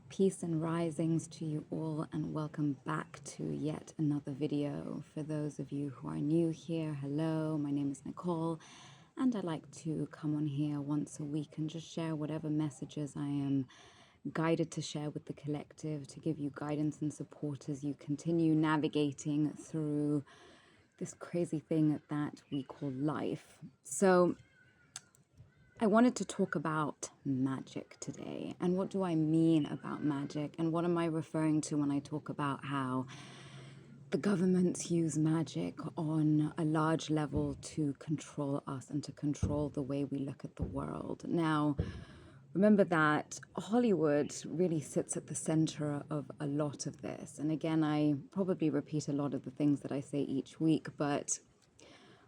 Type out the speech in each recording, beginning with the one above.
Peace and risings to you all, and welcome back to yet another video. For those of you who are new here, hello, my name is Nicole, and I like to come on here once a week and just share whatever messages I am guided to share with the collective, to give you guidance and support as you continue navigating through this crazy thing that we call life. So I wanted to talk about magic today. And what do I mean about magic? And what am I referring to when I talk about how the governments use magic on a large level to control us and to control the way we look at the world? Now, remember that Hollywood really sits at the center of a lot of this. And again, I probably repeat a lot of the things that I say each week, but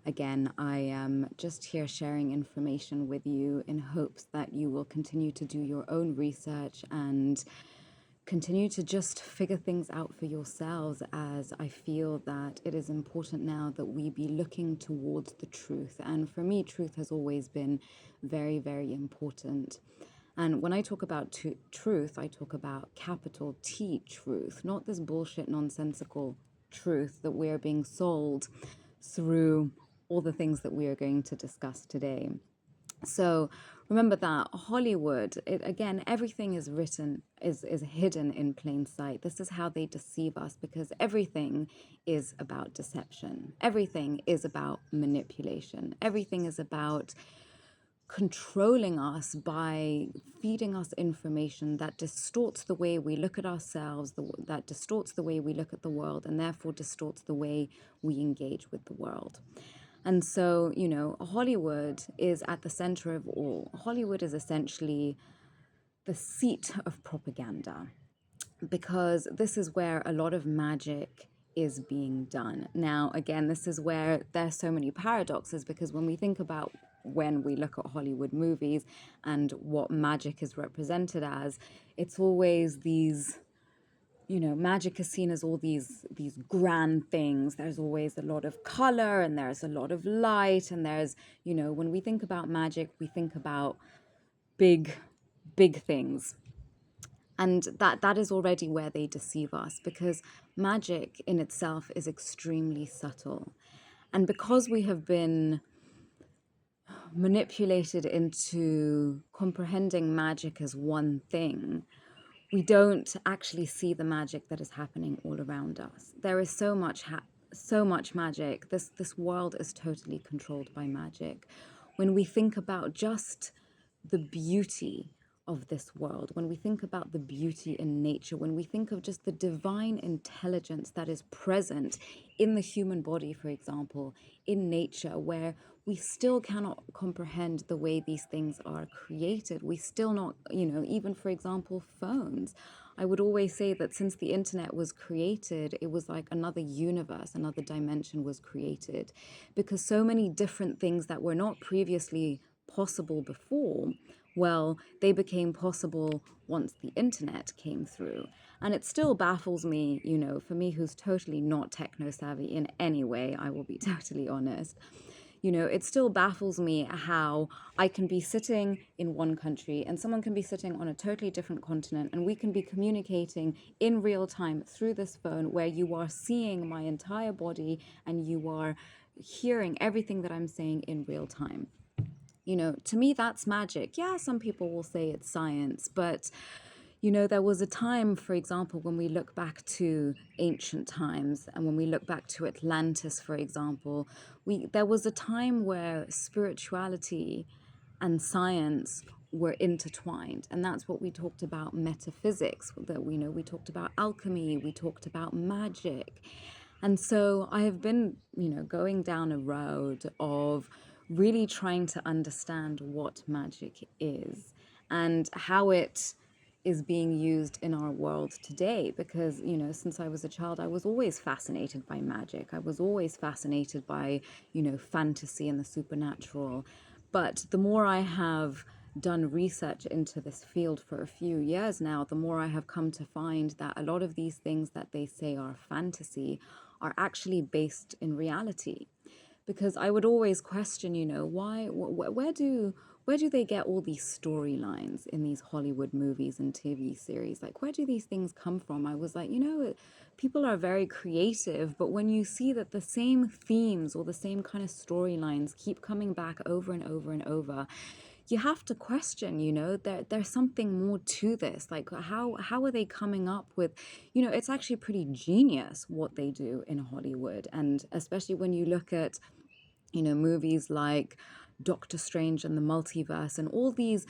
again, I am just here sharing information with you in hopes that you will continue to do your own research and continue to just figure things out for yourselves, as I feel that it is important now that we be looking towards the truth. And for me, truth has always been very, very important. And when I talk about truth, I talk about capital T truth, not this bullshit, nonsensical truth that we are being sold through all the things that we are going to discuss today. So remember that Hollywood, again, everything is hidden in plain sight. This is how they deceive us, because everything is about deception. Everything is about manipulation. Everything is about controlling us by feeding us information that distorts the way we look at ourselves, that distorts the way we look at the world, and therefore distorts the way we engage with the world. And so, Hollywood is at the center of all. Hollywood is essentially the seat of propaganda, because this is where a lot of magic is being done. Now, again, this is where there's so many paradoxes, because when we think about when we look at Hollywood movies and what magic is represented as, it's always these, magic is seen as all these grand things. There's always a lot of color and there's a lot of light, and there's, when we think about magic, we think about big things. And that is already where they deceive us, because magic in itself is extremely subtle. And because we have been manipulated into comprehending magic as one thing, we don't actually see the magic that is happening all around us. There is so much magic. This world is totally controlled by magic. When we think about just the beauty of this world, when we think about the beauty in nature, when we think of just the divine intelligence that is present in the human body, for example, in nature, where we still cannot comprehend the way these things are created. We still not, even for example, phones. I would always say that since the internet was created, it was like another universe, another dimension was created, because so many different things that were not previously possible before, well, they became possible once the internet came through. And it still baffles me, for me, who's totally not techno savvy in any way, I will be totally honest. It still baffles me how I can be sitting in one country and someone can be sitting on a totally different continent, and we can be communicating in real time through this phone, where you are seeing my entire body and you are hearing everything that I'm saying in real time. To me, that's magic. Yeah, some people will say it's science, but there was a time, for example, when we look back to ancient times and when we look back to Atlantis, for example, there was a time where spirituality and science were intertwined. And that's what we talked about metaphysics, that we talked about alchemy, we talked about magic. And so I have been, going down a road of really trying to understand what magic is and how it is being used in our world today. Because, since I was a child, I was always fascinated by magic. I was always fascinated by, fantasy and the supernatural. But the more I have done research into this field for a few years now, the more I have come to find that a lot of these things that they say are fantasy are actually based in reality. Because I would always question, why, where do where do they get all these storylines in these Hollywood movies and TV series? Like, where do these things come from? I was like, people are very creative, but when you see that the same themes or the same kind of storylines keep coming back over and over and over, you have to question, there's something more to this. Like, how are they coming up with, it's actually pretty genius what they do in Hollywood. And especially when you look at, movies like Doctor Strange and the Multiverse and all these,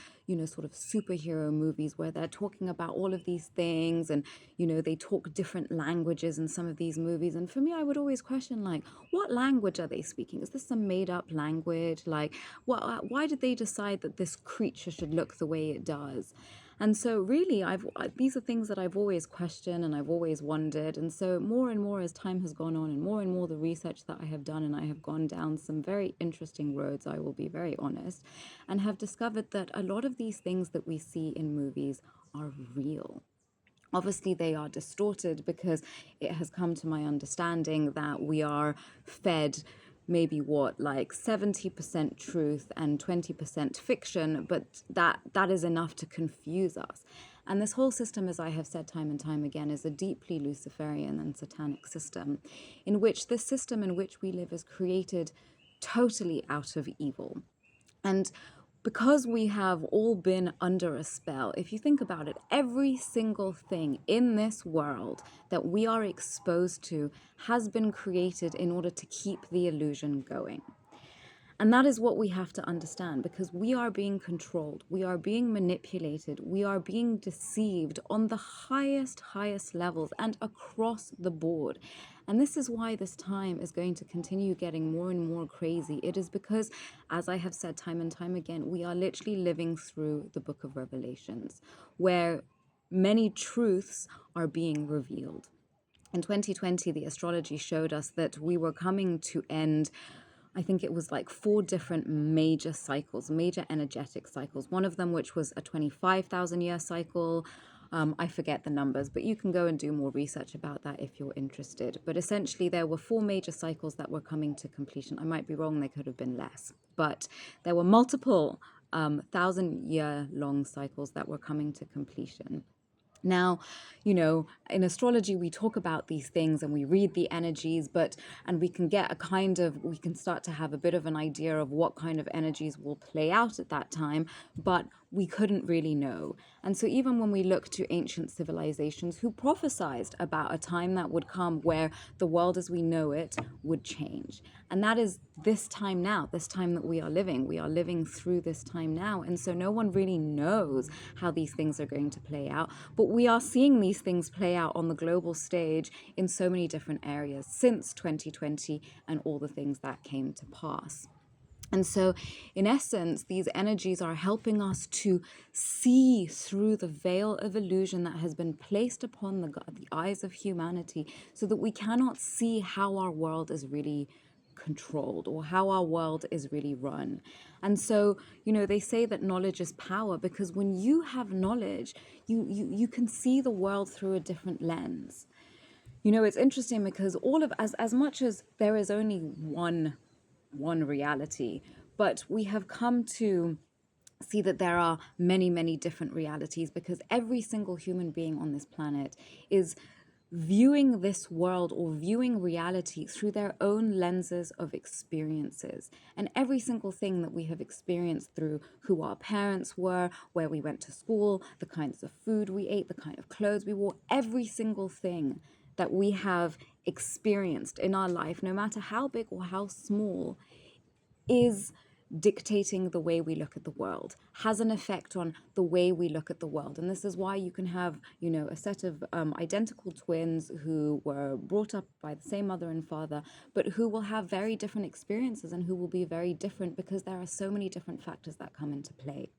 sort of superhero movies where they're talking about all of these things, and, they talk different languages in some of these movies. And for me, I would always question, like, what language are they speaking? Is this some made up language? Like, why did they decide that this creature should look the way it does? And so really, these are things that I've always questioned and I've always wondered. And so more and more as time has gone on, and more the research that I have done, and I have gone down some very interesting roads, I will be very honest, and have discovered that a lot of these things that we see in movies are real. Obviously, they are distorted because it has come to my understanding that we are fed maybe like 70% truth and 20% fiction, but that is enough to confuse us. And this whole system, as I have said time and time again, is a deeply Luciferian and satanic system, in which this system in which we live is created totally out of evil. And because we have all been under a spell, if you think about it, every single thing in this world that we are exposed to has been created in order to keep the illusion going. And that is what we have to understand, because we are being controlled, we are being manipulated, we are being deceived on the highest levels and across the board. And this is why this time is going to continue getting more and more crazy. It is because, as I have said time and time again, we are literally living through the book of Revelations, where many truths are being revealed. In 2020, the astrology showed us that we were coming to end, I think it was like 4 different major cycles, major energetic cycles. One of them, which was a 25,000 year cycle. I forget the numbers, but you can go and do more research about that if you're interested. But essentially, there were 4 major cycles that were coming to completion. I might be wrong, they could have been less. But there were multiple 1,000-year-long cycles that were coming to completion. Now, in astrology, we talk about these things and we read the energies, and we can we can start to have a bit of an idea of what kind of energies will play out at that time, but we couldn't really know. And so even when we look to ancient civilizations who prophesied about a time that would come where the world as we know it would change. And that is this time now, this time that we are living. We are living through this time now. And so no one really knows how these things are going to play out. But we are seeing these things play out on the global stage in so many different areas since 2020 and all the things that came to pass. And so, in essence, these energies are helping us to see through the veil of illusion that has been placed upon the eyes of humanity, so that we cannot see how our world is really controlled or how our world is really run. And so, they say that knowledge is power, because when you have knowledge, you can see the world through a different lens. It's interesting because as much as there is only one reality, but we have come to see that there are many different realities, because every single human being on this planet is viewing this world or viewing reality through their own lenses of experiences. And every single thing that we have experienced through who our parents were, where we went to school, the kinds of food we ate, the kind of clothes we wore, every single thing that we have experienced in our life, no matter how big or how small, is dictating the way we look at the world, has an effect on the way we look at the world. And this is why you can have, a set of identical twins who were brought up by the same mother and father, but who will have very different experiences and who will be very different, because there are so many different factors that come into play.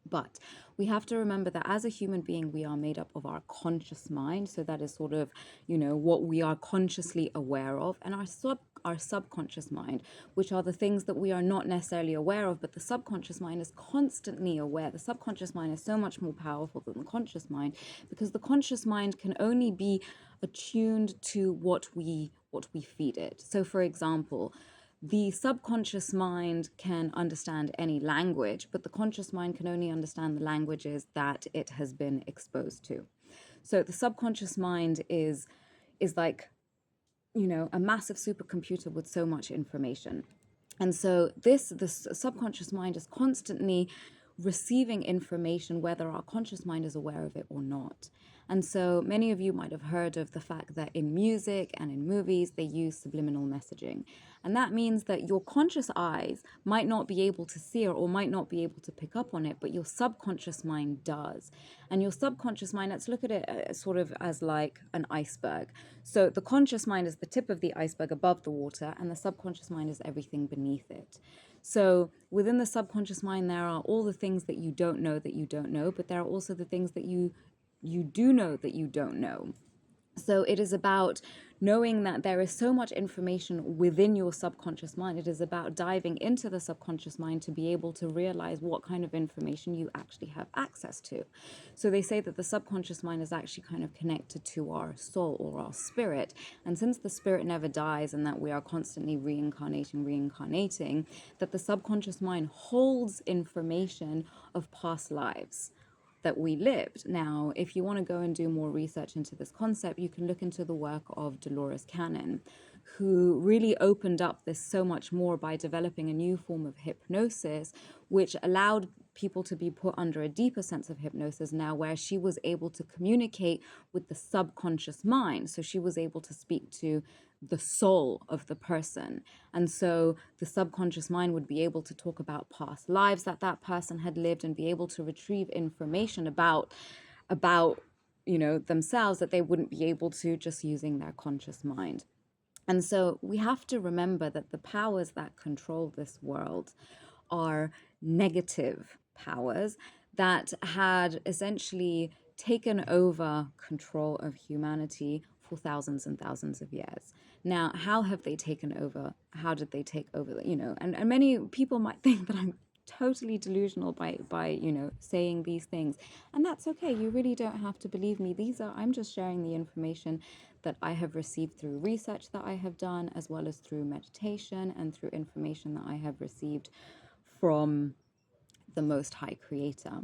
But we have to remember that as a human being, we are made up of our conscious mind. So that is sort of, what we are consciously aware of, and our subconscious mind, which are the things that we are not necessarily aware of, but the subconscious mind is constantly aware. The subconscious mind is so much more powerful than the conscious mind, because the conscious mind can only be attuned to what we feed it. So for example, the subconscious mind can understand any language, but the conscious mind can only understand the languages that it has been exposed to. So the subconscious mind is like, a massive supercomputer with so much information. And so the subconscious mind is constantly receiving information, whether our conscious mind is aware of it or not. And so many of you might have heard of the fact that in music and in movies, they use subliminal messaging. And that means that your conscious eyes might not be able to see it or might not be able to pick up on it, but your subconscious mind does. And your subconscious mind, let's look at it sort of as like an iceberg. So the conscious mind is the tip of the iceberg above the water, and the subconscious mind is everything beneath it. So within the subconscious mind, there are all the things that you don't know, but there are also the things that you do know that you don't know. So it is about knowing that there is so much information within your subconscious mind. It is about diving into the subconscious mind to be able to realize what kind of information you actually have access to. So they say that the subconscious mind is actually kind of connected to our soul or our spirit. And since the spirit never dies and that we are constantly reincarnating, that the subconscious mind holds information of past lives that we lived. Now, if you want to go and do more research into this concept, you can look into the work of Dolores Cannon, who really opened up this so much more by developing a new form of hypnosis, which allowed people to be put under a deeper sense of hypnosis now, where she was able to communicate with the subconscious mind. So she was able to speak to the soul of the person. And so the subconscious mind would be able to talk about past lives that that person had lived and be able to retrieve information about themselves that they wouldn't be able to just using their conscious mind. And so we have to remember that the powers that control this world are negative powers that had essentially taken over control of humanity for thousands and thousands of years. Now, how have they taken over? How did they take over? And many people might think that I'm totally delusional by saying these things, and that's okay. You really don't have to believe me. I'm just sharing the information that I have received through research that I have done, as well as through meditation and through information that I have received from the Most High Creator.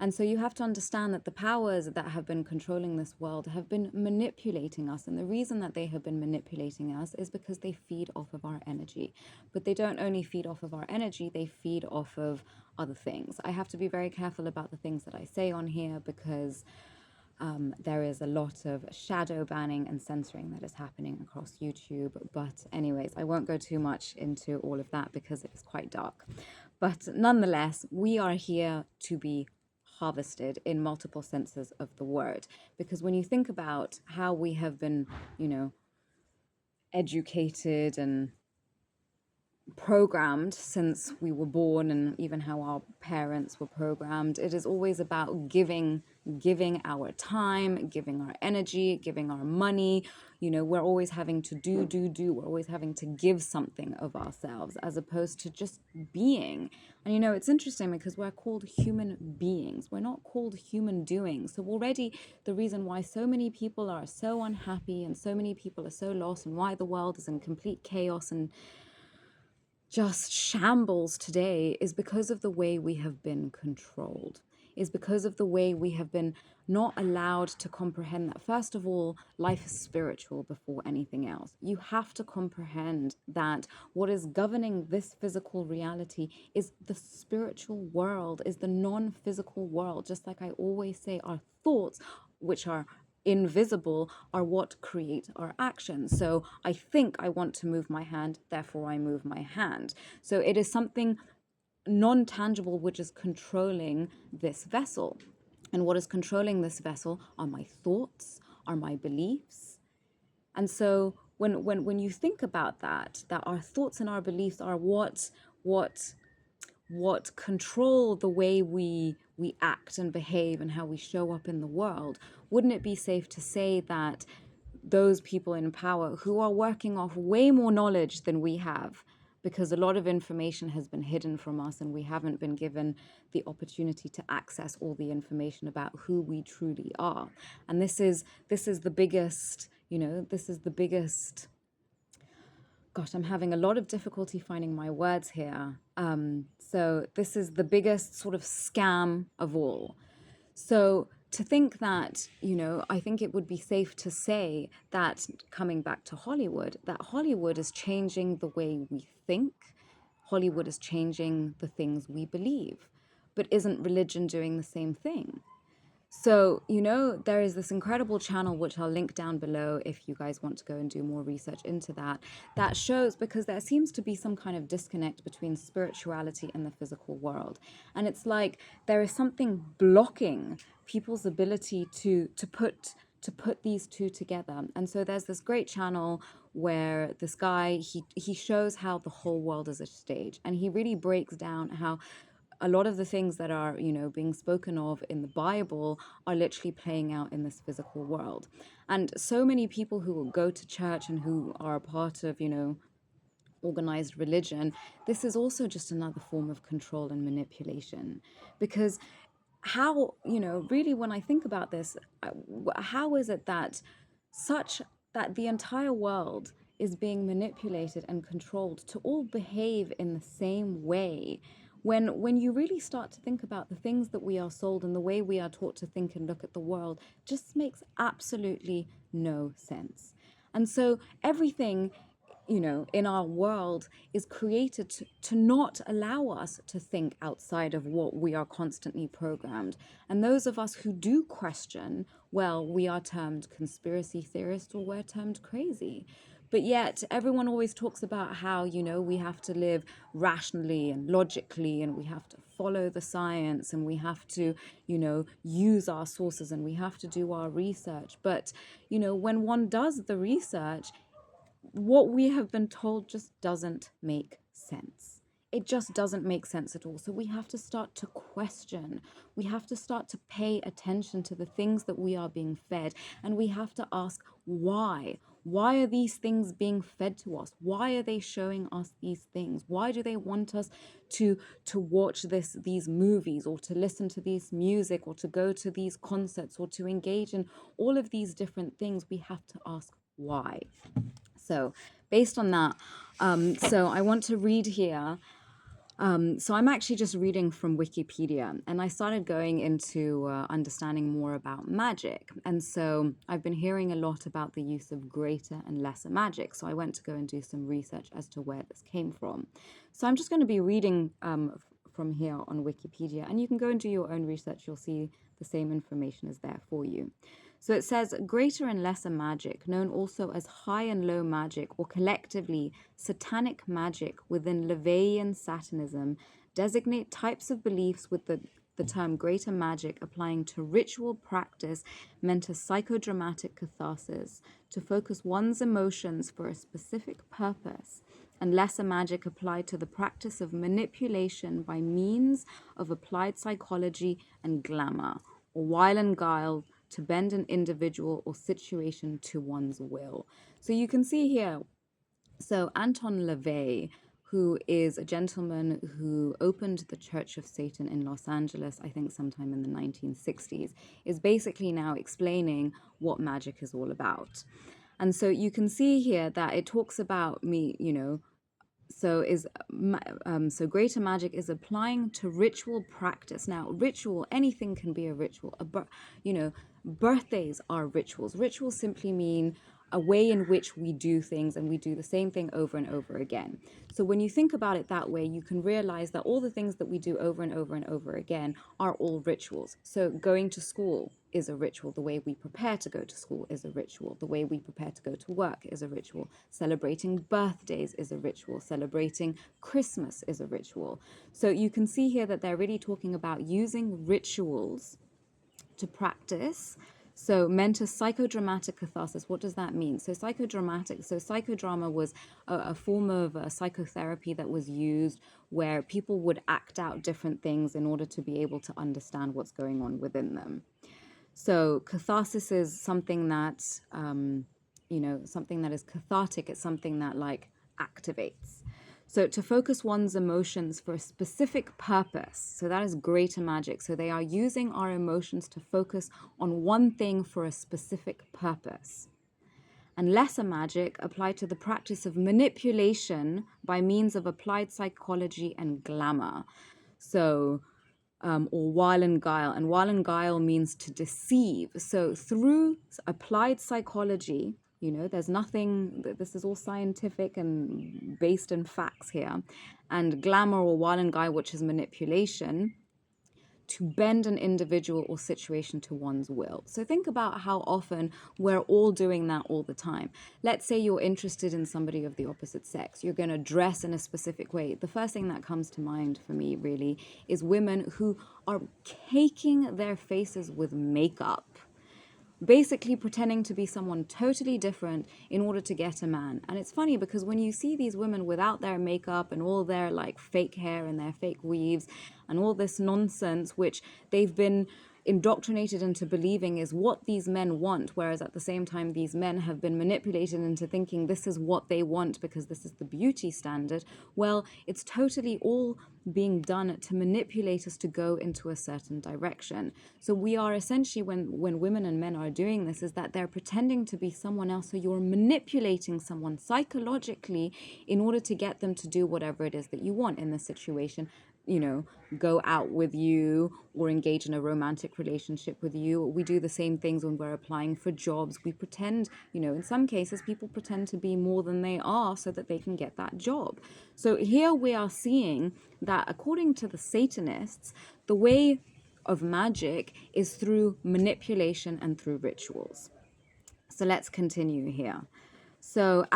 And so you have to understand that the powers that have been controlling this world have been manipulating us. And the reason that they have been manipulating us is because they feed off of our energy. But they don't only feed off of our energy, they feed off of other things. I have to be very careful about the things that I say on here because there is a lot of shadow banning and censoring that is happening across YouTube. But anyways, I won't go too much into all of that because it is quite dark. But nonetheless, we are here to be harvested in multiple senses of the word. Because when you think about how we have been, educated and programmed since we were born, and even how our parents were programmed, it is always about giving our time, giving our energy, giving our money. We're always having to do. We're always having to give something of ourselves as opposed to just being. And it's interesting because we're called human beings. We're not called human doings. So already the reason why so many people are so unhappy and so many people are so lost and why the world is in complete chaos and just shambles today is because of the way we have been controlled, is because of the way we have been not allowed to comprehend that, first of all, life is spiritual before anything else. You have to comprehend that what is governing this physical reality is the spiritual world, is the non-physical world. Just like I always say, our thoughts, which are invisible, are what create our actions. So I think I want to move my hand, therefore I move my hand. So it is something non-tangible which is controlling this vessel. And what is controlling this vessel are my thoughts, are my beliefs. And so when you think about that our thoughts and our beliefs are what control the way we act and behave and how we show up in the world, wouldn't it be safe to say that those people in power who are working off way more knowledge than we have, because a lot of information has been hidden from us and we haven't been given the opportunity to access all the information about who we truly are. And this is the biggest, this is the biggest Gosh, I'm having a lot of difficulty finding my words here. So this is the biggest sort of scam of all. So to think that, I think it would be safe to say that, coming back to Hollywood, that Hollywood is changing the way we think. Hollywood is changing the things we believe. But isn't religion doing the same thing? So, there is this incredible channel, which I'll link down below if you guys want to go and do more research into that, that shows, because there seems to be some kind of disconnect between spirituality and the physical world. And it's like there is something blocking people's ability to put these two together. And so there's this great channel where this guy, he shows how the whole world is a stage, and he really breaks down how a lot of the things that are, being spoken of in the Bible are literally playing out in this physical world. And so many people who will go to church and who are a part of, organized religion, this is also just another form of control and manipulation. Because how, really, when I think about this, how is it that the entire world is being manipulated and controlled to all behave in the same way, when you really start to think about the things that we are sold and the way we are taught to think and look at the world, just makes absolutely no sense. And so everything, in our world is created to not allow us to think outside of what we are constantly programmed. And those of us who do question, well, we are termed conspiracy theorists, or we're termed crazy. But yet everyone always talks about how, we have to live rationally and logically, and we have to follow the science, and we have to, use our sources, and we have to do our research. But, when one does the research, what we have been told just doesn't make sense. It just doesn't make sense at all. So we have to start to question. We have to start to pay attention to the things that we are being fed. And we have to ask why. Why are these things being fed to us? Why are they showing us these things? Why do they want us to watch these movies, or to listen to this music, or to go to these concerts, or to engage in all of these different things? We have to ask why. So based on that, so I want to read here. So I'm actually just reading from Wikipedia, and I started going into understanding more about magic. And so I've been hearing a lot about the use of greater and lesser magic. So I went to go and do some research as to where this came from. So I'm just going to be reading from here on Wikipedia, and you can go and do your own research. You'll see the same information is there for you. So it says greater and lesser magic, known also as high and low magic, or collectively satanic magic within LaVeyan Satanism, designate types of beliefs with the term greater magic applying to ritual practice meant as psychodramatic catharsis, to focus one's emotions for a specific purpose, and lesser magic applied to the practice of manipulation by means of applied psychology and glamour, or wile and guile, to bend an individual or situation to one's will. So you can see here, so Anton LaVey, who is a gentleman who opened the Church of Satan in Los Angeles, I think sometime in the 1960s, is basically now explaining what magic is all about. And so you can see here that it talks about so greater magic is applying to ritual practice. Now, ritual, anything can be a ritual. Birthdays are rituals. Rituals simply mean a way in which we do things, and we do the same thing over and over again. So when you think about it that way, you can realize that all the things that we do over and over and over again are all rituals. So going to school is a ritual. The way we prepare to go to school is a ritual. The way we prepare to go to work is a ritual. Celebrating birthdays is a ritual. Celebrating Christmas is a ritual. So you can see here that they're really talking about using rituals to practice. So meant as psychodramatic catharsis. What does that mean? So psychodrama was a form of psychotherapy that was used where people would act out different things in order to be able to understand what's going on within them. So catharsis is something that, something that is cathartic. It's something that activates. So to focus one's emotions for a specific purpose. So that is greater magic. So they are using our emotions to focus on one thing for a specific purpose. and lesser magic apply to the practice of manipulation by means of applied psychology and glamour. So, or wile and guile. And wile and guile means to deceive. So through applied psychology, you know, there's nothing, this is all scientific and based in facts here. And glamour or wile and guile, which is manipulation, to bend an individual or situation to one's will. So think about how often we're all doing that all the time. Let's say you're interested in somebody of the opposite sex. You're going to dress in a specific way. The first thing that comes to mind for me really is women who are caking their faces with makeup, basically pretending to be someone totally different in order to get a man. And it's funny because when you see these women without their makeup and all their like fake hair and their fake weaves and all this nonsense, which they've been indoctrinated into believing is what these men want, whereas at the same time these men have been manipulated into thinking this is what they want because this is the beauty standard. Well, it's totally all being done to manipulate us to go into a certain direction. So we are essentially, when women and men are doing this, is that they're pretending to be someone else. So you're manipulating someone psychologically in order to get them to do whatever it is that you want in this situation. You know, go out with you or engage in a romantic relationship with you. We do the same things when we're applying for jobs. We pretend, you know, in some cases, people pretend to be more than they are so that they can get that job. So here we are seeing that according to the Satanists, the way of magic is through manipulation and through rituals. So let's continue here. So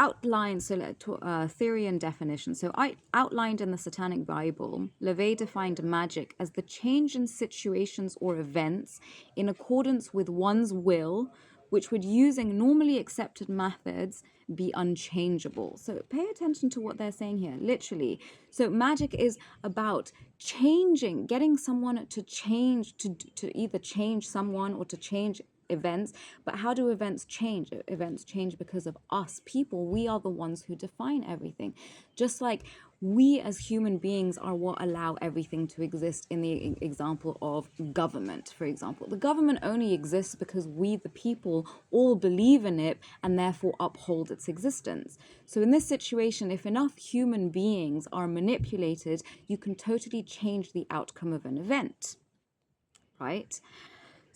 theory and definition. So I outlined in the Satanic Bible, LaVey defined magic as the change in situations or events in accordance with one's will, which would, using normally accepted methods, be unchangeable. So pay attention to what they're saying here, literally. So magic is about changing, getting someone to change, to either change someone or to change events. But how do events change? Events change because of us people. We are the ones who define everything. Just like we as human beings are what allow everything to exist. In the example of government, for example, the government only exists because we the people all believe in it and therefore uphold its existence. So in this situation, if enough human beings are manipulated, you can totally change the outcome of an event, right?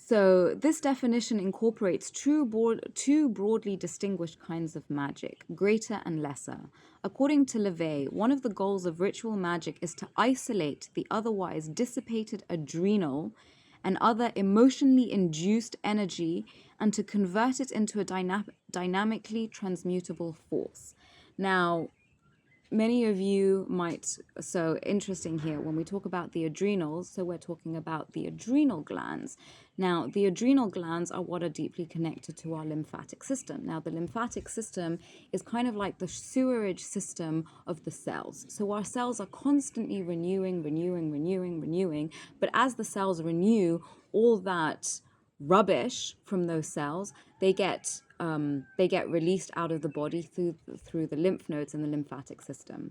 So this definition incorporates two broadly distinguished kinds of magic, greater and lesser. According to LaVey, one of the goals of ritual magic is to isolate the otherwise dissipated adrenal and other emotionally induced energy and to convert it into a dynamically transmutable force. Now, many of you might, so interesting here, when we talk about the adrenals, so we're talking about the adrenal glands. Now, the adrenal glands are what are deeply connected to our lymphatic system. Now, the lymphatic system is kind of like the sewerage system of the cells. So our cells are constantly renewing, but as the cells renew, all that rubbish from those cells, they get released out of the body through the lymph nodes in the lymphatic system.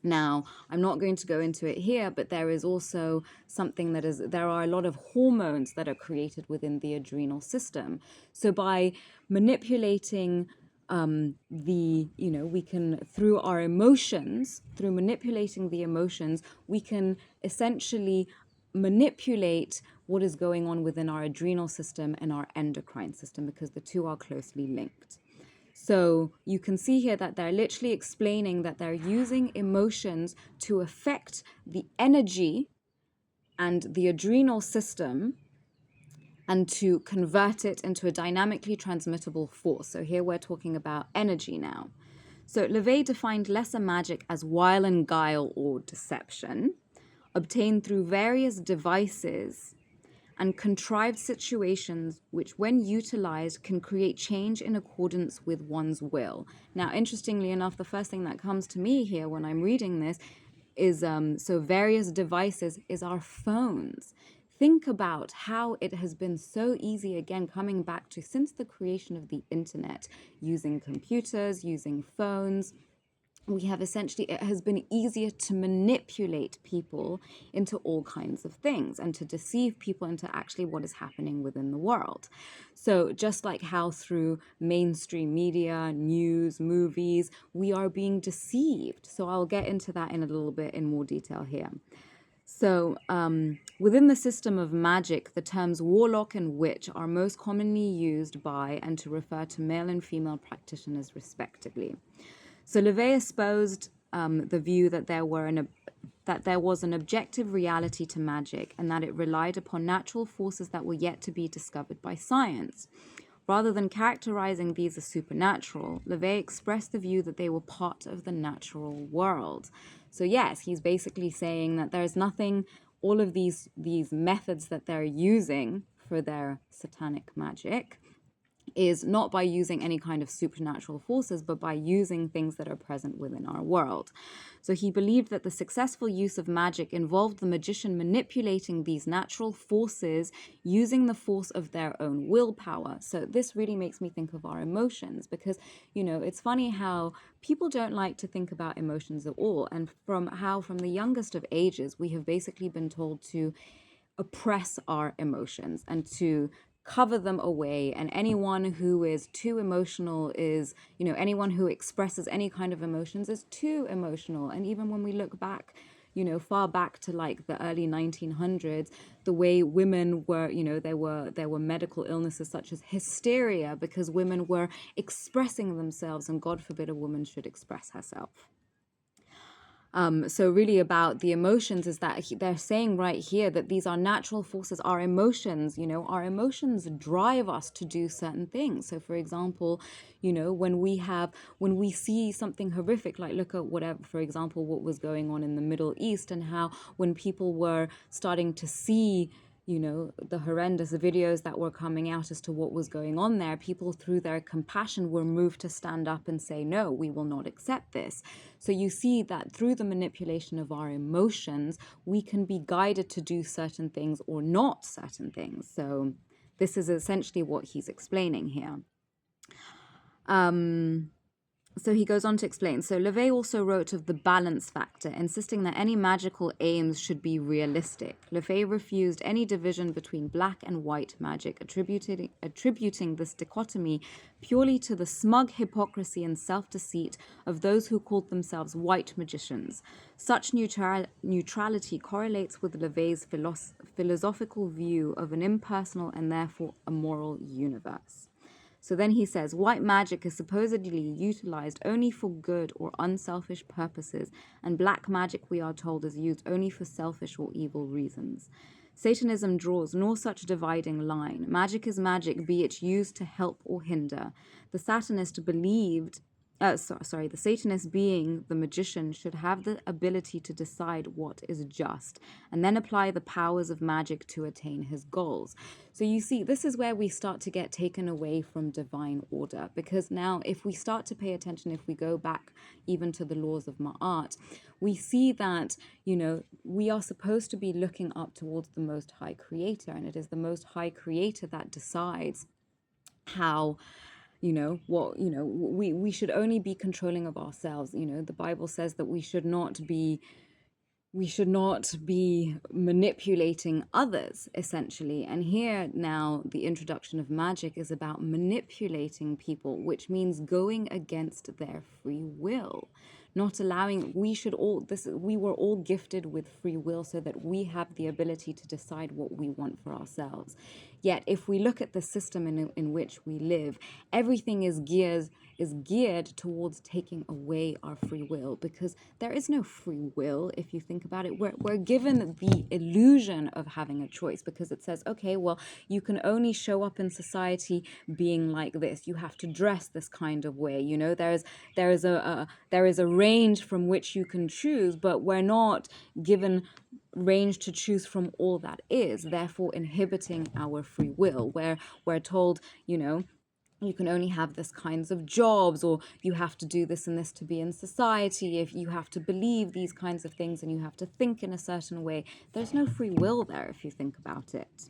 Now, I'm not going to go into it here, but there is also something there are a lot of hormones that are created within the adrenal system. So by manipulating we can, through our emotions, through manipulating the emotions, we can essentially manipulate what is going on within our adrenal system and our endocrine system, because the two are closely linked. So you can see here that they're literally explaining that they're using emotions to affect the energy and the adrenal system and to convert it into a dynamically transmittable force. So here we're talking about energy now. So LaVey defined lesser magic as wile and guile or deception, obtained through various devices and contrived situations which, when utilized, can create change in accordance with one's will. Now, interestingly enough, the first thing that comes to me here when I'm reading this is, so various devices is our phones. Think about how it has been so easy, again, coming back to since the creation of the internet, using computers, using phones, we have essentially, it has been easier to manipulate people into all kinds of things and to deceive people into actually what is happening within the world. So just like how through mainstream media, news, movies, we are being deceived. So I'll get into that in a little bit in more detail here. So, within the system of magic, the terms warlock and witch are most commonly used by and to refer to male and female practitioners, respectively. So, LeVay espoused the view that there was an objective reality to magic and that it relied upon natural forces that were yet to be discovered by science. Rather than characterizing these as supernatural, LeVay expressed the view that they were part of the natural world. So yes, he's basically saying that there's nothing, all of these methods that they're using for their satanic magic is not by using any kind of supernatural forces, but by using things that are present within our world. So he believed that the successful use of magic involved the magician manipulating these natural forces using the force of their own willpower. So this really makes me think of our emotions because, you know, it's funny how people don't like to think about emotions at all. And from the youngest of ages, we have basically been told to oppress our emotions and to cover them away, and anyone who is too emotional is, you know, anyone who expresses any kind of emotions is too emotional. And even when we look back, you know, far back to like the early 1900s, the way women were, you know, there were medical illnesses such as hysteria because women were expressing themselves, and God forbid a woman should express herself. So really about the emotions is that they're saying right here that these are natural forces, our emotions, you know, our emotions drive us to do certain things. So for example, you know, when we see something horrific, like look at whatever, for example, what was going on in the Middle East and how when people were starting to see, you know, the horrendous videos that were coming out as to what was going on there, people through their compassion were moved to stand up and say, no, we will not accept this. So you see that through the manipulation of our emotions, we can be guided to do certain things or not certain things. So this is essentially what he's explaining here. So he goes on to explain. So LeVay also wrote of the balance factor, insisting that any magical aims should be realistic. LeVay refused any division between black and white magic, attributing this dichotomy purely to the smug hypocrisy and self-deceit of those who called themselves white magicians. Such neutrality correlates with LeVay's philosophical view of an impersonal and therefore a moral universe. So then he says, white magic is supposedly utilized only for good or unselfish purposes, and black magic, we are told, is used only for selfish or evil reasons. Satanism draws no such dividing line. Magic is magic, be it used to help or hinder. The Satanist believed the Satanist being the magician should have the ability to decide what is just and then apply the powers of magic to attain his goals. So you see, this is where we start to get taken away from divine order, because now if we start to pay attention, if we go back even to the laws of Ma'at, we see that, you know, we are supposed to be looking up towards the Most High Creator, and it is the Most High Creator that decides how, you know, what, you know, we should only be controlling of ourselves. You know, the Bible says that we should not be manipulating others, essentially. And here now the introduction of magic is about manipulating people, which means going against their free will, not allowing, we were all gifted with free will so that we have the ability to decide what we want for ourselves. Yet if we look at the system in which we live, everything is geared towards taking away our free will, because there is no free will. If you think about it, we're given the illusion of having a choice, because it says, okay, well, you can only show up in society being like this, you have to dress this kind of way, you know, there is a range from which you can choose, but we're not given range to choose from all that is, therefore inhibiting our free will, where we're told, you know, you can only have this kinds of jobs, or you have to do this and this to be in society, if you have to believe these kinds of things and you have to think in a certain way. There's no free will there if you think about it.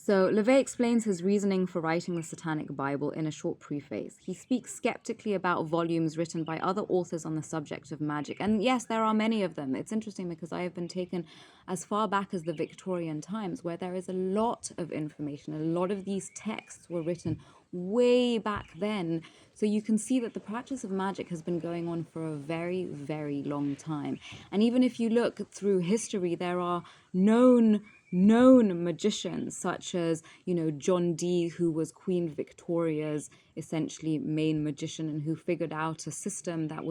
So LeVay explains his reasoning for writing the Satanic Bible in a short preface. He speaks skeptically about volumes written by other authors on the subject of magic. And yes, there are many of them. It's interesting because I have been taken as far back as the Victorian times, where there is a lot of information. A lot of these texts were written way back then. So you can see that the practice of magic has been going on for a very, very long time. And even if you look through history, there are known magicians such as, you know, John Dee, who was Queen Victoria's essentially main magician, and who figured out a system that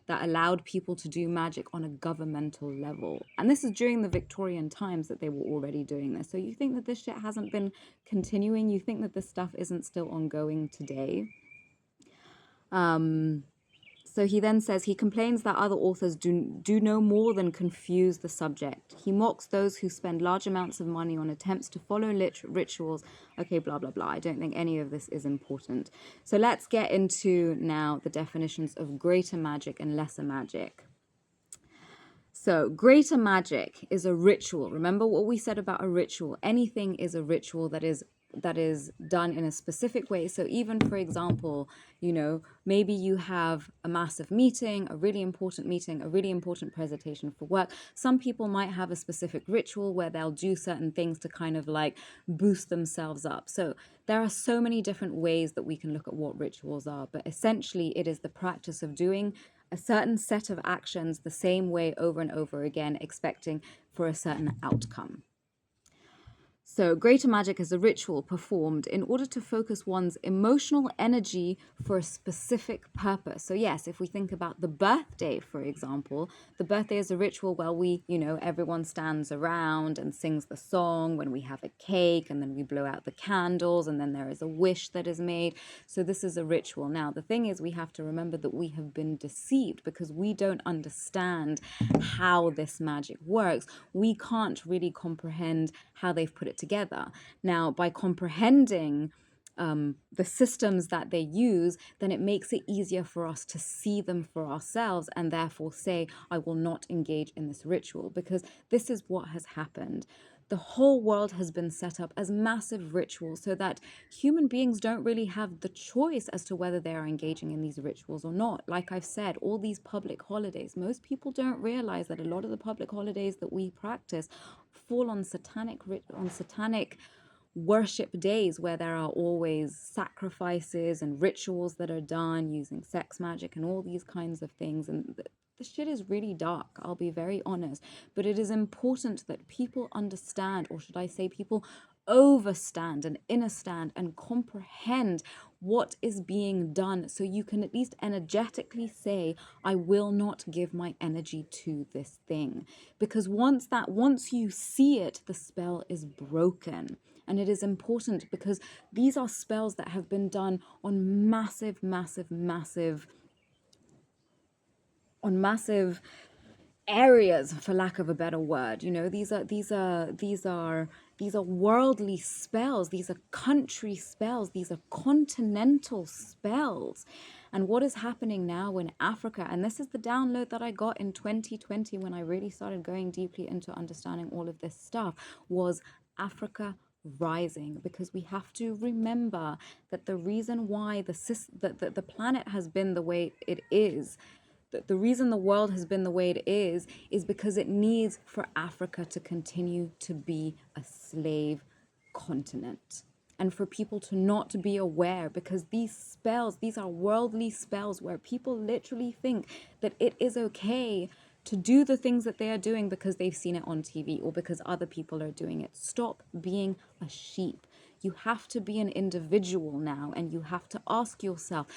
allowed people to do magic on a governmental level. And this is during the Victorian times that they were already doing this. So you think that this shit hasn't been continuing? You think that this stuff isn't still ongoing today? So he then says he complains that other authors do no more than confuse the subject. He mocks those who spend large amounts of money on attempts to follow rituals. Okay, blah, blah, blah. I don't think any of this is important. So let's get into now the definitions of greater magic and lesser magic. So greater magic is a ritual. Remember what we said about a ritual. Anything is a ritual that is done in a specific way. So even, for example, you know, maybe you have a massive meeting, a really important presentation for work. Some people might have a specific ritual where they'll do certain things to kind of like boost themselves up. So there are so many different ways that we can look at what rituals are, but essentially it is the practice of doing a certain set of actions the same way over and over again, expecting for a certain outcome. So greater magic is a ritual performed in order to focus one's emotional energy for a specific purpose. So yes, if we think about the birthday, for example, the birthday is a ritual where we, you know, everyone stands around and sings the song when we have a cake, and then we blow out the candles, and then there is a wish that is made. So this is a ritual. Now, the thing is, we have to remember that we have been deceived because we don't understand how this magic works. We can't really comprehend how they've put it together. Now, by comprehending the systems that they use, then it makes it easier for us to see them for ourselves and therefore say, I will not engage in this ritual, because this is what has happened. The whole world has been set up as massive rituals so that human beings don't really have the choice as to whether they are engaging in these rituals or not. Like I've said, all these public holidays, most people don't realize that a lot of the public holidays that we practice fall on satanic worship days, where there are always sacrifices and rituals that are done using sex magic and all these kinds of things. And the shit is really dark, I'll be very honest. But it is important that people understand, or should I say people overstand and understand and comprehend what is being done, so you can at least energetically say, I will not give my energy to this thing. Because once you see it, the spell is broken. And it is important because these are spells that have been done on massive areas, for lack of a better word. You know, these are worldly spells, these are country spells, these are continental spells. And what is happening now in Africa, and this is the download that I got in 2020 when I really started going deeply into understanding all of this stuff, was Africa rising. Because we have to remember that the reason why the planet has been the way it is, the reason the world has been the way it is because it needs for Africa to continue to be a slave continent, and for people to not be aware, because these spells, these are worldly spells where people literally think that it is okay to do the things that they are doing because they've seen it on TV or because other people are doing it. Stop being a sheep. You have to be an individual now, and you have to ask yourself,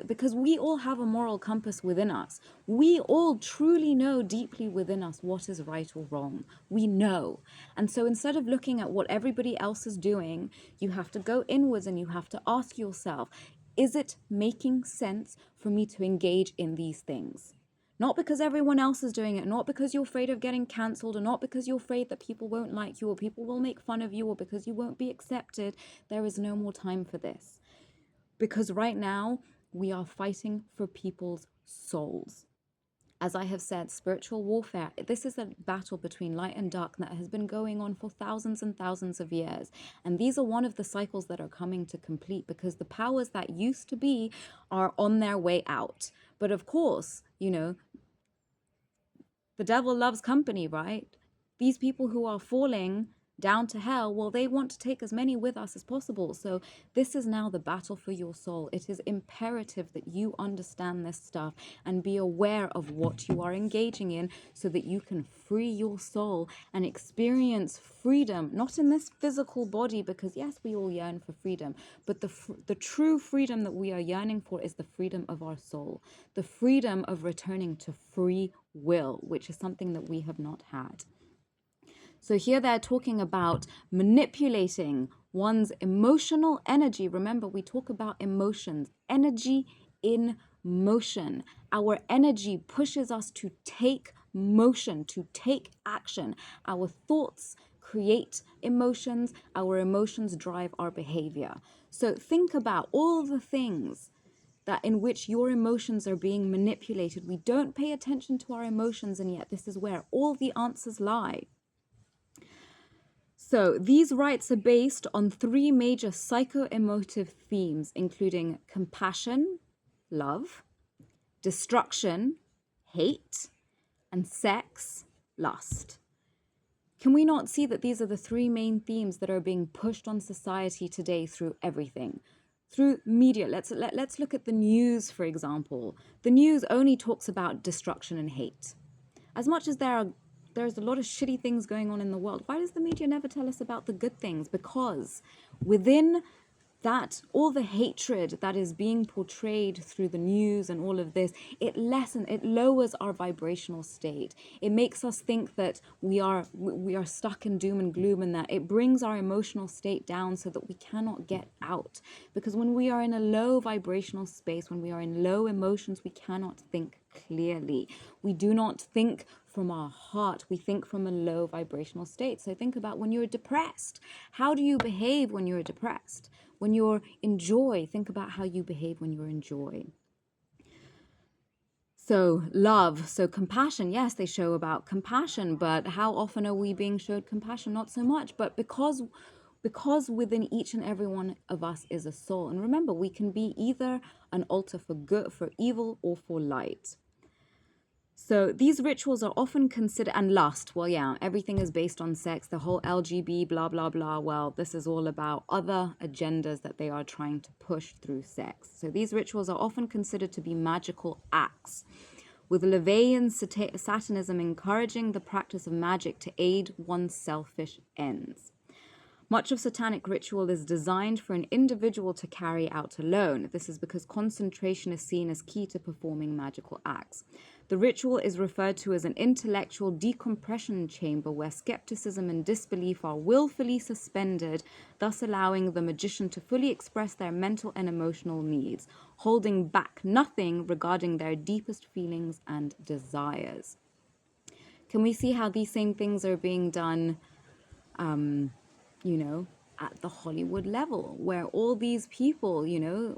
because we all have a moral compass within us. We all truly know deeply within us what is right or wrong. We know. And so instead of looking at what everybody else is doing, you have to go inwards and you have to ask yourself, is it making sense for me to engage in these things? Not because everyone else is doing it, not because you're afraid of getting cancelled, or not because you're afraid that people won't like you or people will make fun of you or because you won't be accepted. There is no more time for this. Because right now we are fighting for people's souls. As I have said, spiritual warfare, this is a battle between light and dark that has been going on for thousands and thousands of years. And these are one of the cycles that are coming to complete, because the powers that used to be are on their way out. But of course, you know, the devil loves company, right? These people who are falling down to hell, well, they want to take as many with us as possible. So this is now the battle for your soul. It is imperative that you understand this stuff and be aware of what you are engaging in, so that you can free your soul and experience freedom, not in this physical body, because yes, we all yearn for freedom, but the true freedom that we are yearning for is the freedom of our soul, the freedom of returning to free will, which is something that we have not had. So here they're talking about manipulating one's emotional energy. Remember, we talk about emotions, energy in motion. Our energy pushes us to take motion, to take action. Our thoughts create emotions. Our emotions drive our behavior. So think about all the things that in which your emotions are being manipulated. We don't pay attention to our emotions, and yet this is where all the answers lie. So these rites are based on 3 major psycho-emotive themes, including compassion, love, destruction, hate, and sex, lust. Can we not see that these are the 3 main themes that are being pushed on society today through everything? Through media. Let's look at the news, for example. The news only talks about destruction and hate. As much as there's a lot of shitty things going on in the world, why does the media never tell us about the good things? Because within that, all the hatred that is being portrayed through the news and all of this, it lowers our vibrational state. It makes us think that we are stuck in doom and gloom, and that it brings our emotional state down so that we cannot get out. Because when we are in a low vibrational space, when we are in low emotions, we cannot think clearly. We do not think from our heart. We think from a low vibrational state. So think about when you're depressed. How do you behave when you're depressed? When you're in joy, think about how you behave when you're in joy. So love, so compassion, yes, they show about compassion, but how often are we being showed compassion? Not so much. But because within each and every one of us is a soul. And remember, we can be either an altar for good, for evil, or for light. So these rituals are often considered, and lust, well, yeah, everything is based on sex, the whole LGB, blah, blah, blah. Well, this is all about other agendas that they are trying to push through sex. So these rituals are often considered to be magical acts, with LaVeyan Satanism encouraging the practice of magic to aid one's selfish ends. Much of satanic ritual is designed for an individual to carry out alone. This is because concentration is seen as key to performing magical acts. The ritual is referred to as an intellectual decompression chamber, where skepticism and disbelief are willfully suspended, thus allowing the magician to fully express their mental and emotional needs, holding back nothing regarding their deepest feelings and desires. Can we see how these same things are being done at the Hollywood level, where all these people,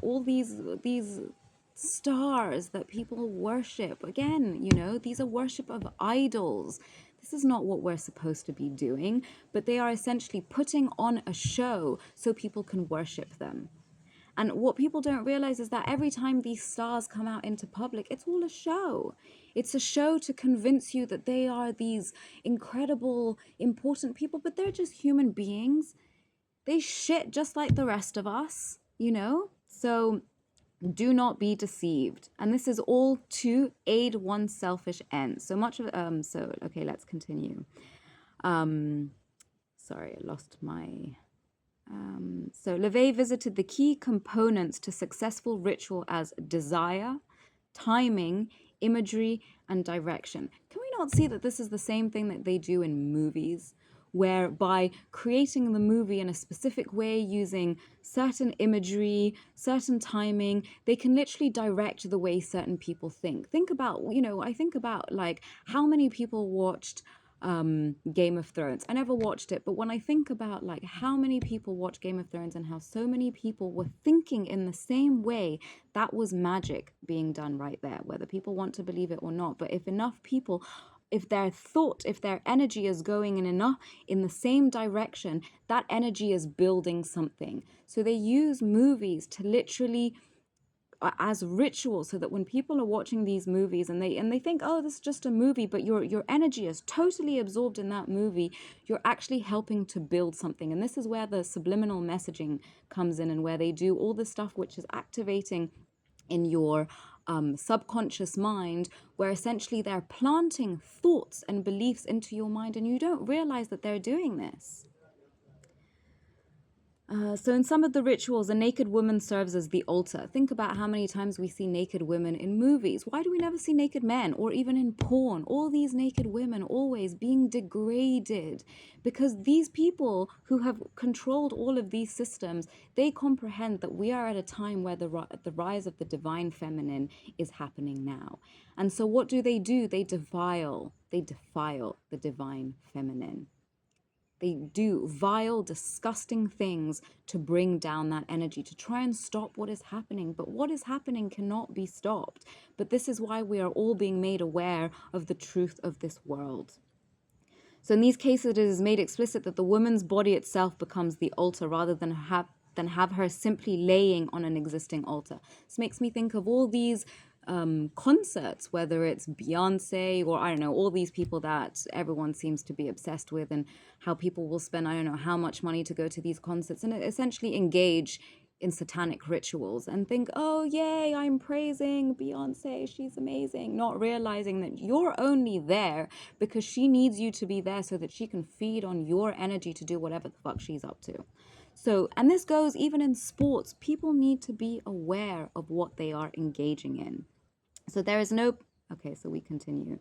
all these stars that people worship, again, these are worship of idols. This is not what we're supposed to be doing, but they are essentially putting on a show so people can worship them. And what people don't realize is that every time these stars come out into public, it's all a show. It's a show to convince you that they are these incredible, important people, but they're just human beings. They shit just like the rest of us, So do not be deceived. And this is all to aid one's selfish ends. So much of okay, let's continue. Sorry, I lost my... So LaVey visited the key components to successful ritual as desire, timing, imagery, and direction. Can we not see that this is the same thing that they do in movies? Where by creating the movie in a specific way, using certain imagery, certain timing, they can literally direct the way certain people think. Think about, I think about like how many people watched Game of Thrones. I never watched it, but when I think about like how many people watch Game of Thrones and how so many people were thinking in the same way, that was magic being done right there, whether people want to believe it or not. But if enough people, if their thought, if their energy is going in the same direction, that energy is building something. So they use movies to literally as rituals, so that when people are watching these movies and they think, oh, this is just a movie, but your energy is totally absorbed in that movie, you're actually helping to build something. And this is where the subliminal messaging comes in, and where they do all the stuff which is activating in your subconscious mind, where essentially they're planting thoughts and beliefs into your mind, and you don't realize that they're doing this. So in some of the rituals, a naked woman serves as the altar. Think about how many times we see naked women in movies. Why do we never see naked men? Or even in porn, all these naked women always being degraded, because these people who have controlled all of these systems, they comprehend that we are at a time where the rise of the divine feminine is happening now. And so what do? They defile the divine feminine. They do vile, disgusting things to bring down that energy, to try and stop what is happening. But what is happening cannot be stopped. But this is why we are all being made aware of the truth of this world. So in these cases, it is made explicit that the woman's body itself becomes the altar, rather than have her simply laying on an existing altar. This makes me think of all these concerts, whether it's Beyonce or I don't know, all these people that everyone seems to be obsessed with, and how people will spend I don't know how much money to go to these concerts and essentially engage in satanic rituals and think, oh yay, I'm praising Beyonce, she's amazing, not realizing that you're only there because she needs you to be there so that she can feed on your energy to do whatever the fuck she's up to. So, and this goes even in sports. People need to be aware of what they are engaging in. So there is no... Okay, so we continue.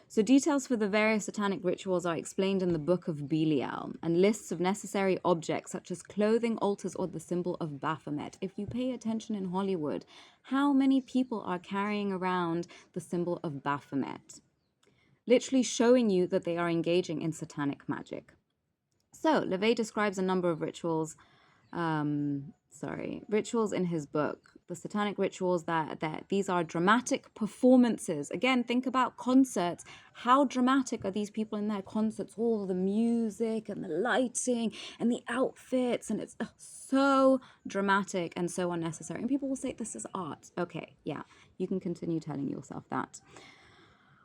So details for the various satanic rituals are explained in the Book of Belial, and lists of necessary objects such as clothing, altars, or the symbol of Baphomet. If you pay attention in Hollywood, how many people are carrying around the symbol of Baphomet? Literally showing you that they are engaging in satanic magic. So LaVey describes a number of rituals rituals in his book, the satanic rituals, that these are dramatic performances. Again, think about concerts. How dramatic are these people in their concerts? All the music and the lighting and the outfits, and it's so dramatic and so unnecessary. And people will say this is art. Okay, yeah, you can continue telling yourself that.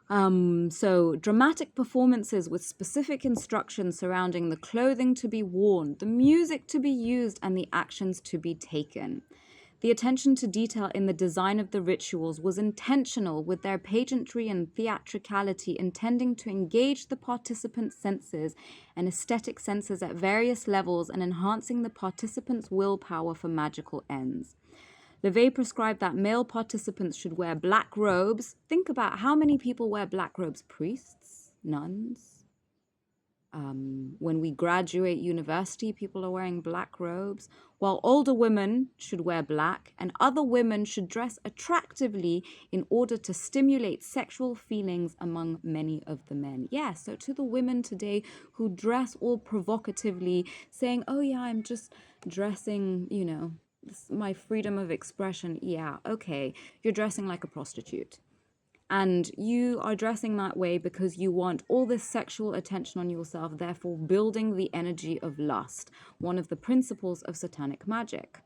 So dramatic performances with specific instructions surrounding the clothing to be worn, the music to be used, and the actions to be taken. The attention to detail in the design of the rituals was intentional, with their pageantry and theatricality intending to engage the participants' senses and aesthetic senses at various levels and enhancing the participants' willpower for magical ends. LaVey prescribed that male participants should wear black robes. Think about how many people wear black robes. Priests, nuns. When we graduate university, people are wearing black robes, while older women should wear black, and other women should dress attractively in order to stimulate sexual feelings among many of the men. Yeah, so to the women today who dress all provocatively, saying, oh yeah, I'm just dressing, you know, my freedom of expression. Yeah, okay, you're dressing like a prostitute. And you are dressing that way because you want all this sexual attention on yourself, therefore building the energy of lust, one of the principles of satanic magic.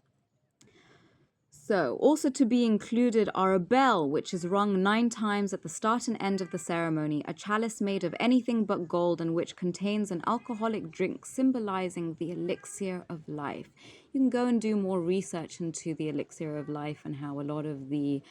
So, also to be included are a bell, which is rung 9 times at the start and end of the ceremony, a chalice made of anything but gold and which contains an alcoholic drink symbolizing the elixir of life. You can go and do more research into the elixir of life and how a lot of the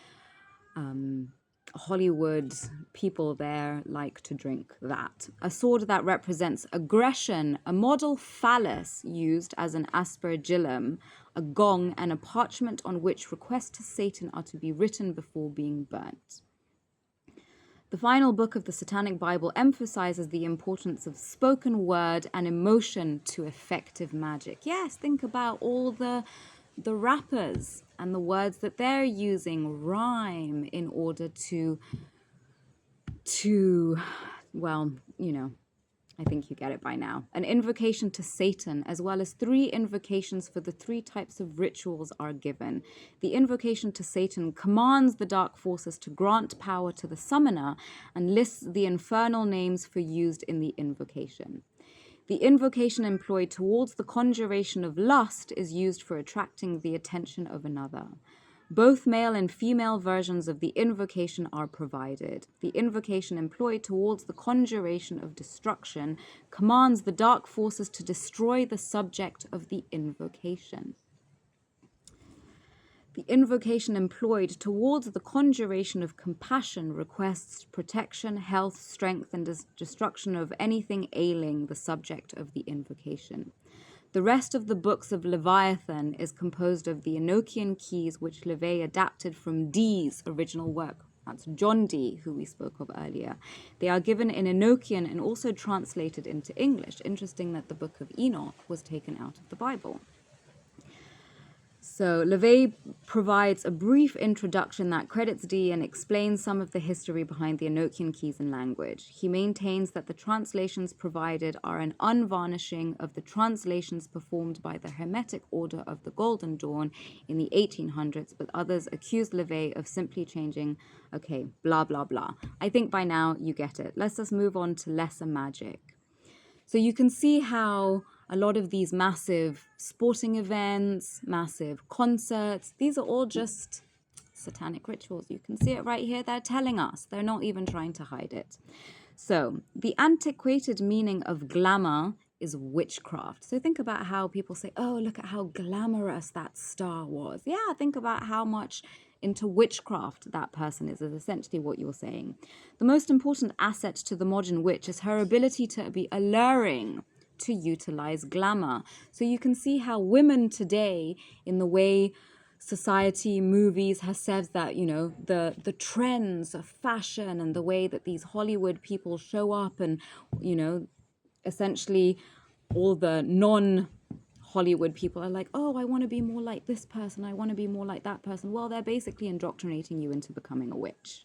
Hollywood people there like to drink that. A sword that represents aggression, a model phallus used as an aspergillum, a gong, and a parchment on which requests to Satan are to be written before being burnt. The final book of the Satanic Bible emphasizes the importance of spoken word and emotion to effective magic. Yes, think about all the rappers and the words that they're using rhyme in order to well, you know, I think you get it by now. An invocation to Satan, as well as 3 invocations for the 3 types of rituals are given. The invocation to Satan commands the dark forces to grant power to the summoner and lists the infernal names for used in the invocation. The invocation employed towards the conjuration of lust is used for attracting the attention of another. Both male and female versions of the invocation are provided. The invocation employed towards the conjuration of destruction commands the dark forces to destroy the subject of the invocation. The invocation employed towards the conjuration of compassion requests protection, health, strength, and destruction of anything ailing the subject of the invocation. The rest of the books of Leviathan is composed of the Enochian keys, which LaVey adapted from Dee's original work. That's John Dee, who we spoke of earlier. They are given in Enochian and also translated into English. Interesting that the Book of Enoch was taken out of the Bible. So LaVey provides a brief introduction that credits Dee and explains some of the history behind the Enochian keys and language. He maintains that the translations provided are an unvarnishing of the translations performed by the Hermetic Order of the Golden Dawn in the 1800s, but others accuse LaVey of simply changing, okay, blah, blah, blah. I think by now you get it. Let's just move on to lesser magic. So you can see how a lot of these massive sporting events, massive concerts, these are all just satanic rituals. You can see it right here. They're telling us. They're not even trying to hide it. So the antiquated meaning of glamour is witchcraft. So think about how people say, oh, look at how glamorous that star was. Yeah, think about how much into witchcraft that person is essentially what you're saying. The most important asset to the modern witch is her ability to be alluring, to utilize glamour. So you can see how women today, in the way society, movies has said that, you know, the trends of fashion and the way that these Hollywood people show up and, you know, essentially all the non-Hollywood people are like, oh, I want to be more like this person. I want to be more like that person. Well, they're basically indoctrinating you into becoming a witch.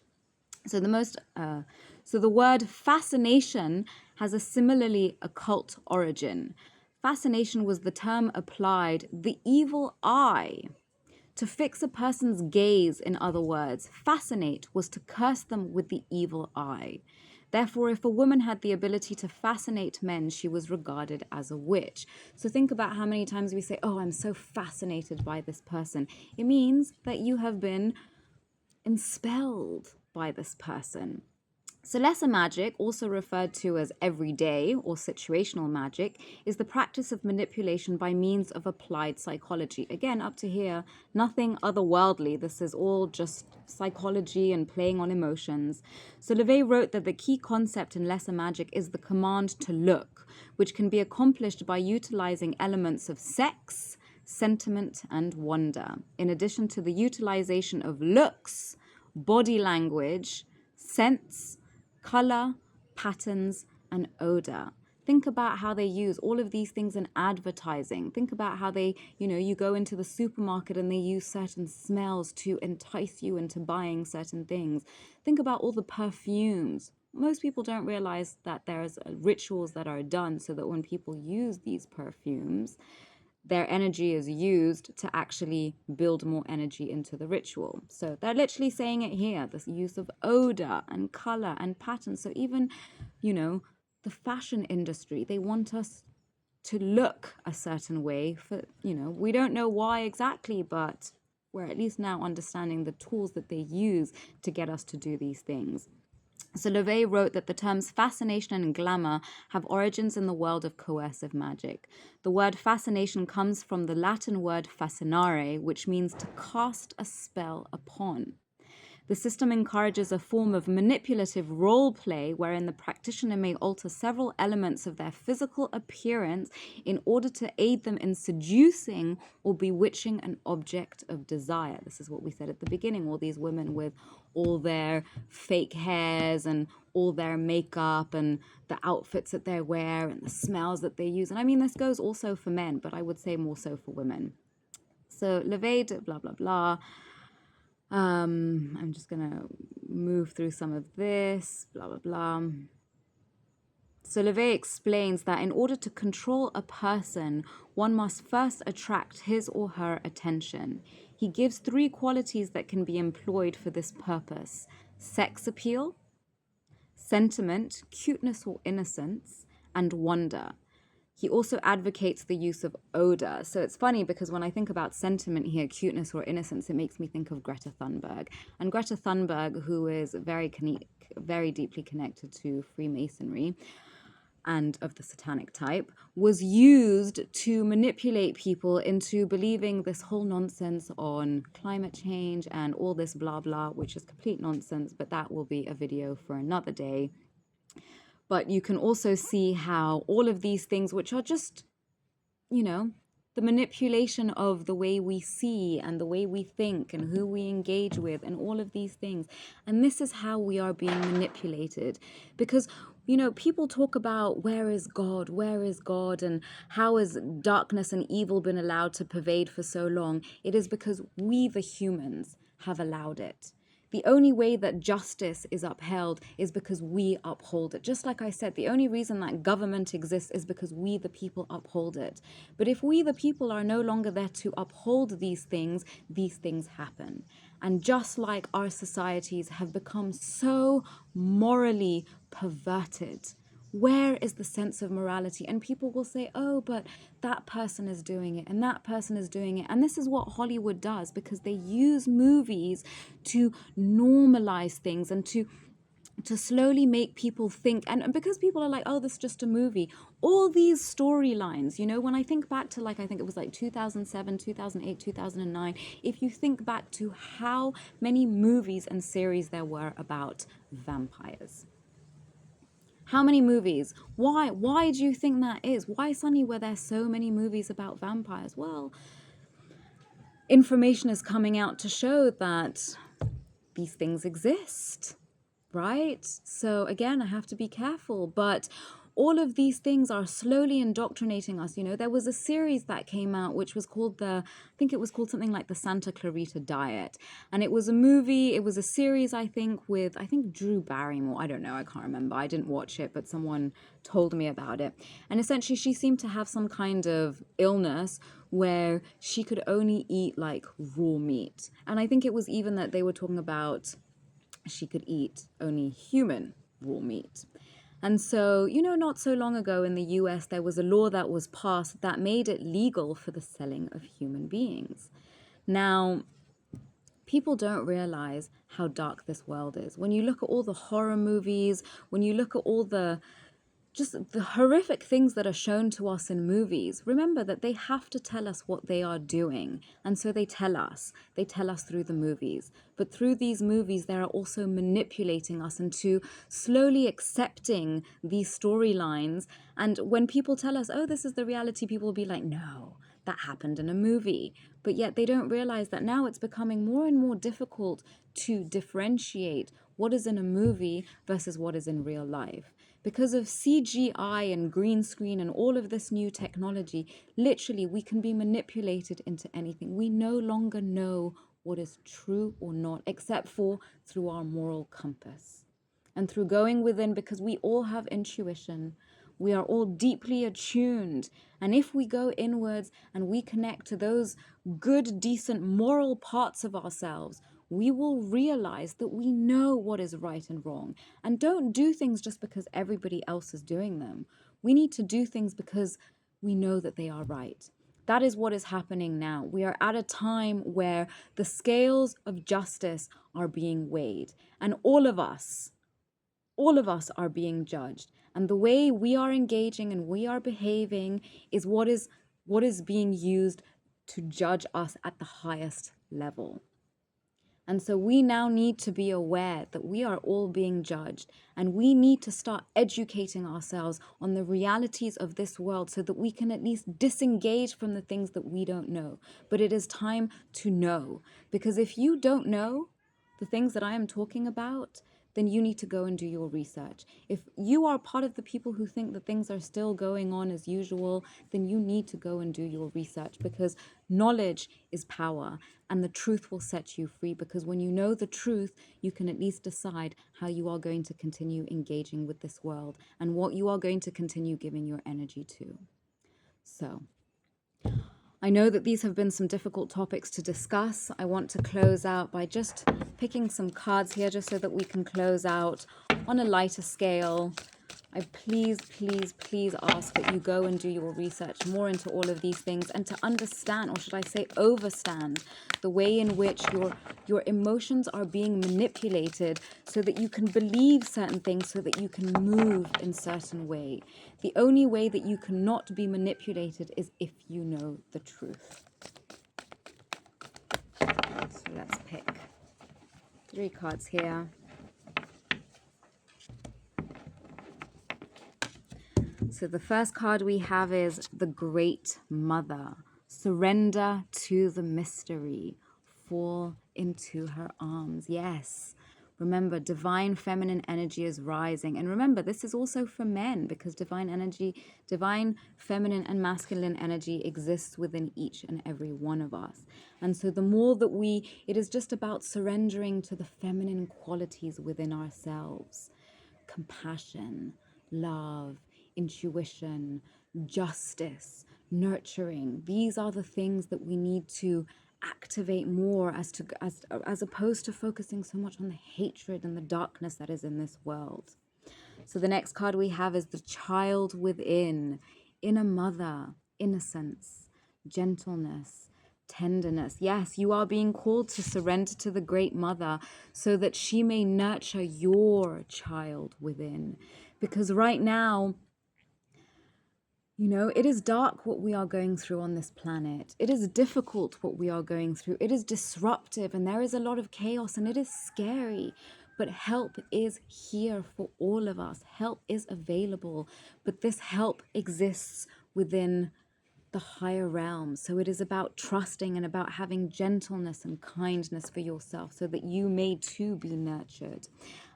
So the word fascination has a similarly occult origin. Fascination was the term applied, the evil eye, to fix a person's gaze, in other words. Fascinate was to curse them with the evil eye. Therefore, if a woman had the ability to fascinate men, she was regarded as a witch. So think about how many times we say, oh, I'm so fascinated by this person. It means that you have been enspelled by this person. So lesser magic, also referred to as everyday or situational magic, is the practice of manipulation by means of applied psychology. Again, up to here, nothing otherworldly. This is all just psychology and playing on emotions. So LaVey wrote that the key concept in lesser magic is the command to look, which can be accomplished by utilizing elements of sex, sentiment, and wonder. In addition to the utilization of looks, body language, scents, color, patterns, and odor. Think about how they use all of these things in advertising. Think about how they, you go into the supermarket and they use certain smells to entice you into buying certain things. Think about all the perfumes. Most people don't realize that there's rituals that are done so that when people use these perfumes, their energy is used to actually build more energy into the ritual. So they're literally saying it here, this use of odor and color and patterns. So even, the fashion industry, they want us to look a certain way for, we don't know why exactly, but we're at least now understanding the tools that they use to get us to do these things. So LaVey wrote that the terms fascination and glamour have origins in the world of coercive magic. The word fascination comes from the Latin word fascinare, which means to cast a spell upon. The system encourages a form of manipulative role play wherein the practitioner may alter several elements of their physical appearance in order to aid them in seducing or bewitching an object of desire. This is what we said at the beginning, all these women with all their fake hairs and all their makeup and the outfits that they wear and the smells that they use. And I mean, this goes also for men, but I would say more so for women. So LaVey did blah, blah, blah. I'm just going to move through some of this, blah, blah, blah. So LeVay explains that in order to control a person, one must first attract his or her attention. He gives 3 qualities that can be employed for this purpose: sex appeal, sentiment, cuteness or innocence, and wonder. He also advocates the use of odor. So it's funny because when I think about sentiment here, cuteness or innocence, it makes me think of Greta Thunberg. And Greta Thunberg, who is very deeply connected to Freemasonry and of the satanic type, was used to manipulate people into believing this whole nonsense on climate change and all this blah blah, which is complete nonsense, but that will be a video for another day. But you can also see how all of these things, which are just, you know, the manipulation of the way we see and the way we think and who we engage with and all of these things. And this is how we are being manipulated. Because, you know, people talk about where is God, and how has darkness and evil been allowed to pervade for so long. It is because we, the humans, have allowed it. The only way that justice is upheld is because we uphold it. Just like I said, the only reason that government exists is because we, the people, uphold it. But if we, the people, are no longer there to uphold these things happen. And just like our societies have become so morally perverted, where is the sense of morality? And people will say, oh, but that person is doing it and that person is doing it. And this is what Hollywood does, because they use movies to normalize things and to slowly make people think. And because people are like, oh, this is just a movie. All these storylines, you know, when I think back to, like, I think it was like 2007, 2008, 2009, if you think back to how many movies and series there were about vampires. How many movies? Why? Why do you think that is? Why suddenly were there so many movies about vampires? Well, information is coming out to show that these things exist, right? So again, I have to be careful, but all of these things are slowly indoctrinating us. You know, there was a series that came out which was called I think it was called something like the Santa Clarita Diet. And it was a movie, it was a series, I think, with, I think, Drew Barrymore. I don't know, I can't remember. I didn't watch it, but someone told me about it. And essentially, she seemed to have some kind of illness where she could only eat like raw meat. And I think it was even that they were talking about she could eat only human raw meat. And so, you know, not so long ago in the US, there was a law that was passed that made it legal for the selling of human beings. Now, people don't realize how dark this world is. When you look at all the horror movies, when you look at all the horrific things that are shown to us in movies, remember that they have to tell us what they are doing. And so they tell us through the movies. But through these movies, they are also manipulating us into slowly accepting these storylines. And when people tell us, oh, this is the reality, people will be like, no, that happened in a movie. But yet they don't realize that now it's becoming more and more difficult to differentiate what is in a movie versus what is in real life. Because of CGI and green screen and all of this new technology, literally we can be manipulated into anything. We no longer know what is true or not, except for through our moral compass. And through going within, because we all have intuition, we are all deeply attuned. And if we go inwards and we connect to those good, decent, moral parts of ourselves, we will realize that we know what is right and wrong. And don't do things just because everybody else is doing them. We need to do things because we know that they are right. That is what is happening now. We are at a time where the scales of justice are being weighed. And all of us are being judged. And the way we are engaging and we are behaving is what is being used to judge us at the highest level. And so we now need to be aware that we are all being judged, and we need to start educating ourselves on the realities of this world so that we can at least disengage from the things that we don't know. But it is time to know, because if you don't know the things that I am talking about, then you need to go and do your research. If you are part of the people who think that things are still going on as usual, then you need to go and do your research, because knowledge is power and the truth will set you free. Because when you know the truth, you can at least decide how you are going to continue engaging with this world and what you are going to continue giving your energy to. So I know that these have been some difficult topics to discuss. I want to close out by just picking some cards here, just so that we can close out on a lighter scale. I please, please, please ask that you go and do your research more into all of these things, and to understand, or should I say overstand, the way in which your emotions are being manipulated so that you can believe certain things, so that you can move in certain way. The only way that you cannot be manipulated is if you know the truth. So let's pick 3 cards here. So the first card we have is the Great Mother. Surrender to the mystery. Fall into her arms. Yes. Remember, divine feminine energy is rising. And remember, this is also for men, because divine energy, divine feminine and masculine energy exists within each and every one of us. And so the more that it is just about surrendering to the feminine qualities within ourselves. Compassion, love, intuition, justice, nurturing. These are the things that we need to activate more, as opposed to focusing so much on the hatred and the darkness that is in this world. So the next card we have is the Child Within. Inner mother, innocence, gentleness, tenderness. Yes, you are being called to surrender to the Great Mother so that she may nurture your child within. Because right now, you know, it is dark what we are going through on this planet. It is difficult what we are going through. It is disruptive and there is a lot of chaos and it is scary. But help is here for all of us. Help is available. But this help exists within the higher realms. So it is about trusting and about having gentleness and kindness for yourself so that you may too be nurtured.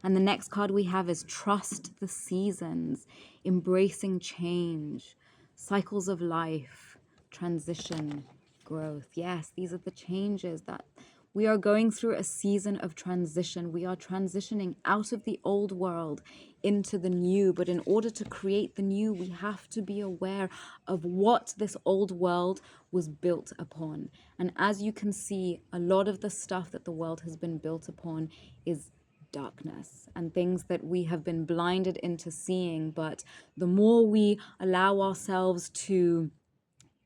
And the next card we have is Trust the Seasons, embracing change, cycles of life, transition, growth. Yes, these are the changes that we are going through. A season of transition. We are transitioning out of the old world into the new. But in order to create the new, we have to be aware of what this old world was built upon. And as you can see, a lot of the stuff that the world has been built upon is darkness and things that we have been blinded into seeing. But the more we allow ourselves to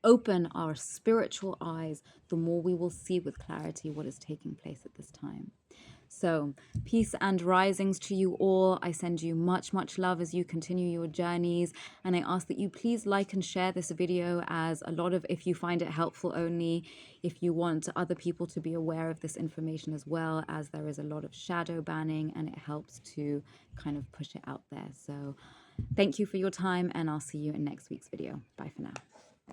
open our spiritual eyes, the more we will see with clarity what is taking place at this time. So, peace and risings to you all. I send you much, much love as you continue your journeys. And I ask that you please like and share this video, as a lot of, if you find it helpful only, if you want other people to be aware of this information as well, as there is a lot of shadow banning and it helps to kind of push it out there. So thank you for your time and I'll see you in next week's video. Bye for now.